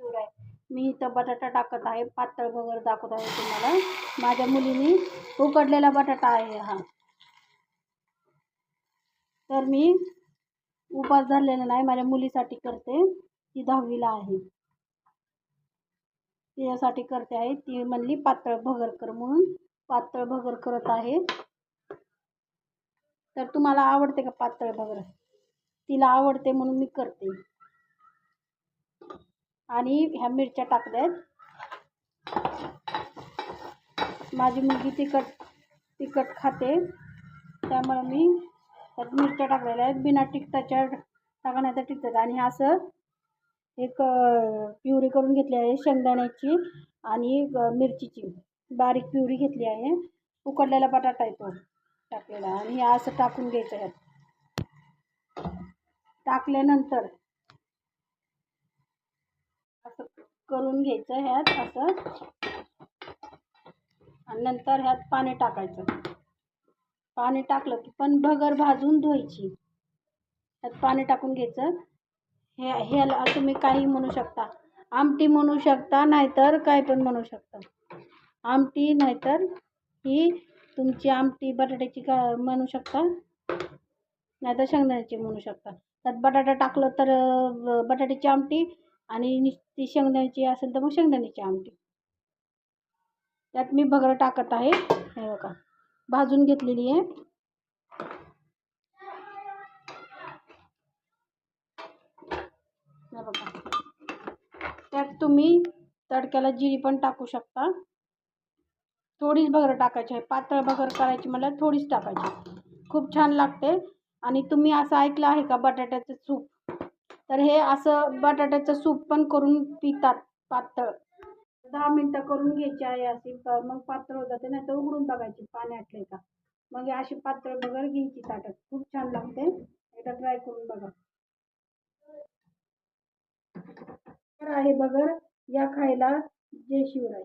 शिवराय. मी इथं बटाटा टाकत आहे, पातळ भगर दाखवत आहे तुम्हाला. माझ्या मुलीने उकडलेला बटाटा आहे हा. तर मी उपास धरलेला नाही, माझ्या मुलीसाठी करते. ती 10वीला आहे, तिच्यासाठी करते आहे. ती म्हणली पातळ भगर कर म्हणून पातळ भगर करत आहे. तर तुम्हाला आवडते का पातळ भगर? तिला आवडते म्हणून मी करते. आणि ह्या मिरच्या टाकल्यात. माझी मुलगी तिखट खाते, त्यामुळे मी त्यात मिरच्या टाकलेल्या आहेत. बिना तिखटाच्या टाकण्यात टिकतात. आणि असं एक प्युरी करून घेतली आहे शेंगदाण्याची आणि मिरचीची बारीक प्युरी घेतली आहे. उकडलेला बटाटा आहे तो टाकलेला, आणि हे असं टाकून घ्यायचं. ह्यात टाकल्यानंतर असं करून घ्यायचं ह्यात असं, आणि नंतर ह्यात पाणी टाकायचं. पाणी टाकलं की पण भगर भाजून धुवायची. ह्यात पाणी टाकून घ्यायचं. ह्याला तुम्ही काही म्हणू शकता, आमटी म्हणू शकता, नाहीतर काय पण म्हणू शकता. आमटी नाहीतर ही तुमची आमटी बटाट्याची का म्हणू शकता, नाहीतर शेंगदाण्याची म्हणू शकता. त्यात बटाटा टाकलं तर बटाट्याची आमटी, आणि ती शेंगदाण्याची असेल तर मग शेंगदाण्याची आमटी. त्यात मी भगर टाकत आहे. हे बघा भाजून घेतलेली आहे. हे बघा, त्यात तुम्ही तडक्याला जिरी पण टाकू शकता. थोडीच भगर टाकायची आहे, पातळ भगर करायची मला थोडीच टाकायची, खूप छान लागते. आणि तुम्ही असं ऐकलं आहे का बटाट्याचं सूप? तर हे असं बटाट्याचं सूप पण करून पितात पातळ. 10 मिनटं करून घ्यायची आहे अशी, मग पातळ होत जाते. नाही तर उघडून बघायची पाणी आटले का, मग अशी पातळ भगर घ्यायची ताटात. खूप छान लागते, एकदा ट्राय करून बघा. तर आहे भगर, या खायला. जय शिवराय.